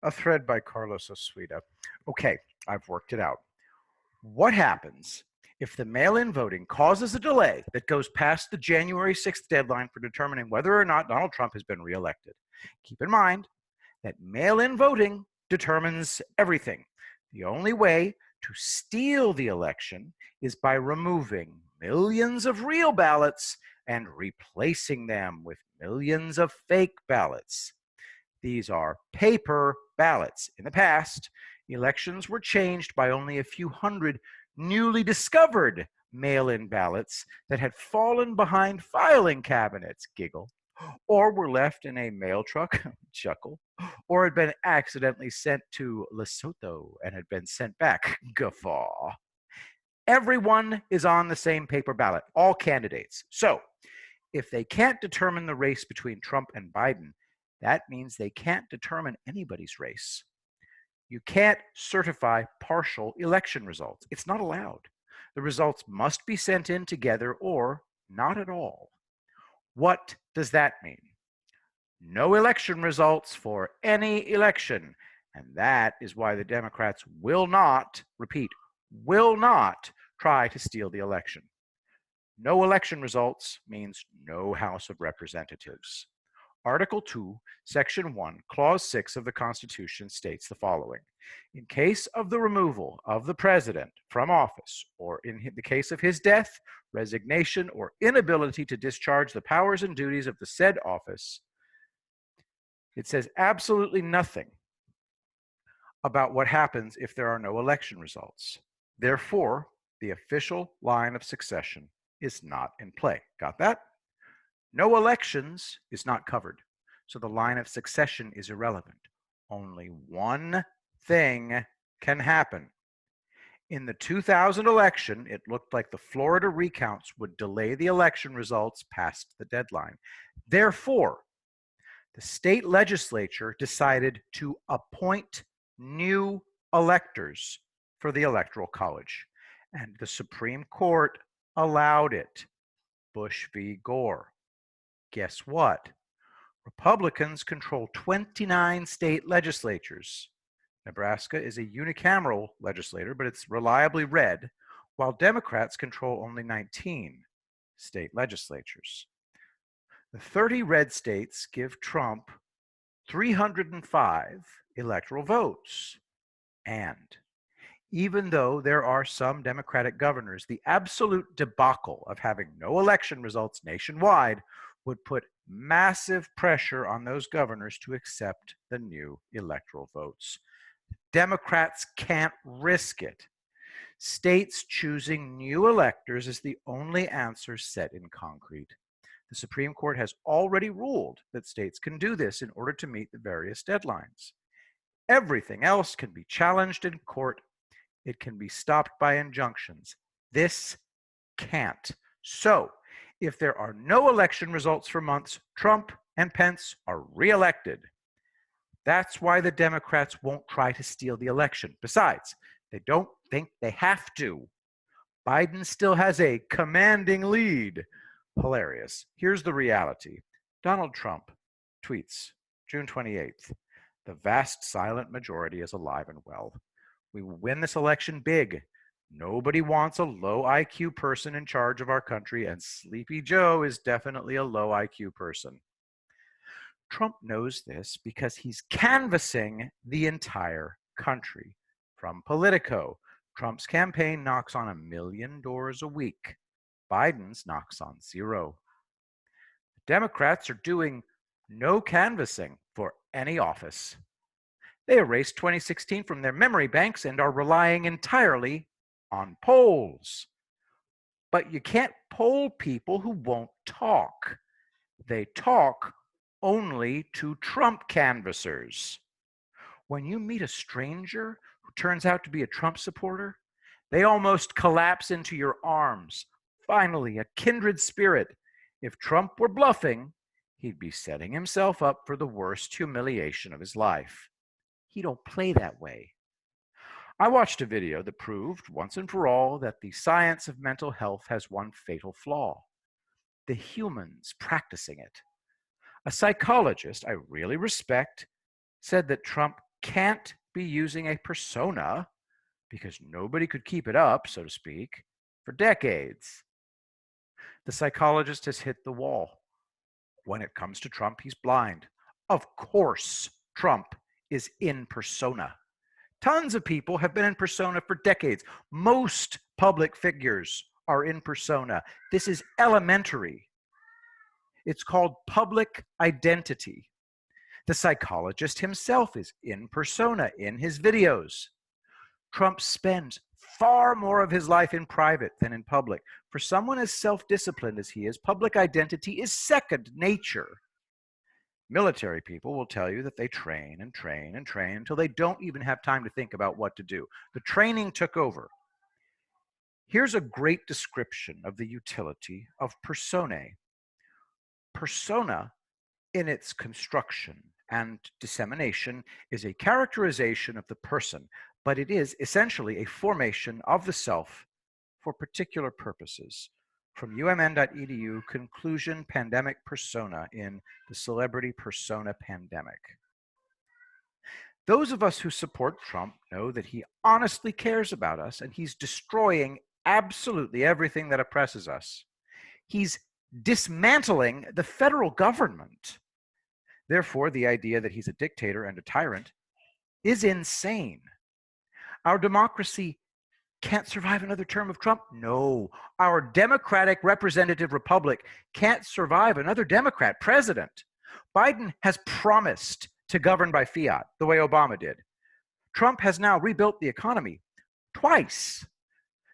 A thread by Carlos Oswita. Okay, I've worked it out. What happens if the mail-in voting causes a delay that goes past the January 6th deadline for determining whether or not Donald Trump has been reelected? Keep in mind that mail-in voting determines everything. The only way to steal the election is by removing millions of real ballots and replacing them with millions of fake ballots. These are paper ballots. In the past, elections were changed by only a few hundred newly discovered mail-in ballots that had fallen behind filing cabinets, giggle, or were left in a mail truck, chuckle, or had been accidentally sent to Lesotho and had been sent back, guffaw. Everyone is on the same paper ballot, all candidates. So if they can't determine the race between Trump and Biden, that means they can't determine anybody's race. You can't certify partial election results. It's not allowed. The results must be sent in together or not at all. What does that mean? No election results for any election. And that is why the Democrats will not, repeat, will not try to steal the election. No election results means no House of Representatives. Article 2, Section 1, Clause 6 of the Constitution states the following. In case of the removal of the president from office, or in the case of his death, resignation, or inability to discharge the powers and duties of the said office, it says absolutely nothing about what happens if there are no election results. Therefore, the official line of succession is not in play. Got that? No elections is not covered, so the line of succession is irrelevant. Only one thing can happen. In the 2000 election, it looked like the Florida recounts would delay the election results past the deadline. Therefore, the state legislature decided to appoint new electors for the Electoral College, and the Supreme Court allowed it. Bush v. Gore. Guess what? Republicans control 29 state legislatures. Nebraska is a unicameral legislature, but it's reliably red, while Democrats control only 19 state legislatures. The 30 red states give Trump 305 electoral votes. And even though there are some Democratic governors, the absolute debacle of having no election results nationwide would put massive pressure on those governors to accept the new electoral votes. Democrats can't risk it. States choosing new electors is the only answer set in concrete. The Supreme Court has already ruled that states can do this in order to meet the various deadlines. Everything else can be challenged in court. It can be stopped by injunctions. This can't. So, if there are no election results for months, Trump and Pence are reelected. That's why the Democrats won't try to steal the election. Besides, they don't think they have to. Biden still has a commanding lead. Hilarious. Here's the reality. Donald Trump tweets, June 28th, the vast silent majority is alive and well. We will win this election big. Nobody wants a low IQ person in charge of our country, and Sleepy Joe is definitely a low IQ person. Trump knows this because he's canvassing the entire country. From Politico, Trump's campaign knocks on 1 million doors a week. Biden's knocks on 0. The Democrats are doing no canvassing for any office. They erased 2016 from their memory banks and are relying entirely on polls. But you can't poll people who won't talk. They talk only to Trump canvassers. When you meet a stranger who turns out to be a Trump supporter, they almost collapse into your arms. Finally, a kindred spirit. If Trump were bluffing, he'd be setting himself up for the worst humiliation of his life. He don't play that way. I watched a video that proved once and for all that the science of mental health has one fatal flaw: the humans practicing it. A psychologist I really respect said that Trump can't be using a persona because nobody could keep it up, so to speak, for decades. The psychologist has hit the wall. When it comes to Trump, he's blind. Of course, Trump is in persona. Tons of people have been in persona for decades. Most public figures are in persona. This is elementary. It's called public identity. The psychologist himself is in persona in his videos. Trump spends far more of his life in private than in public. For someone as self-disciplined as he is, public identity is second nature. Military people will tell you that they train and train and train until they don't even have time to think about what to do. The training took over. Here's a great description of the utility of personae. Persona, in its construction and dissemination, is a characterization of the person, but it is essentially a formation of the self for particular purposes. From umn.edu, conclusion, pandemic persona in the celebrity persona pandemic. Those of us who support Trump know that he honestly cares about us, and he's destroying absolutely everything that oppresses us. He's dismantling the federal government. Therefore, the idea that he's a dictator and a tyrant is insane. Our democracy can't survive another term of Trump? No. Our democratic representative republic can't survive another Democrat president. Biden has promised to govern by fiat, the way Obama did. Trump has now rebuilt the economy twice.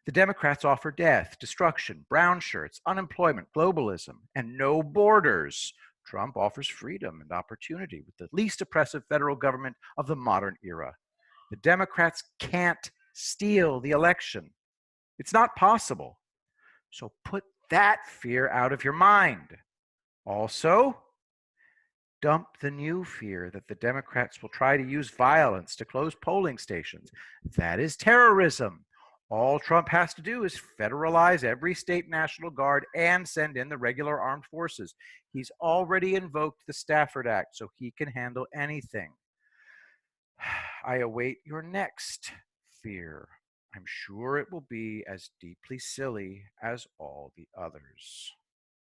The Democrats offer death, destruction, brown shirts, unemployment, globalism, and no borders. Trump offers freedom and opportunity with the least oppressive federal government of the modern era. The Democrats can't steal the election. It's not possible. So put that fear out of your mind. Also, dump the new fear that the Democrats will try to use violence to close polling stations. That is terrorism. All Trump has to do is federalize every state National Guard and send in the regular armed forces. He's already invoked the Stafford Act, so he can handle anything. I await your next fear. I'm sure it will be as deeply silly as all the others.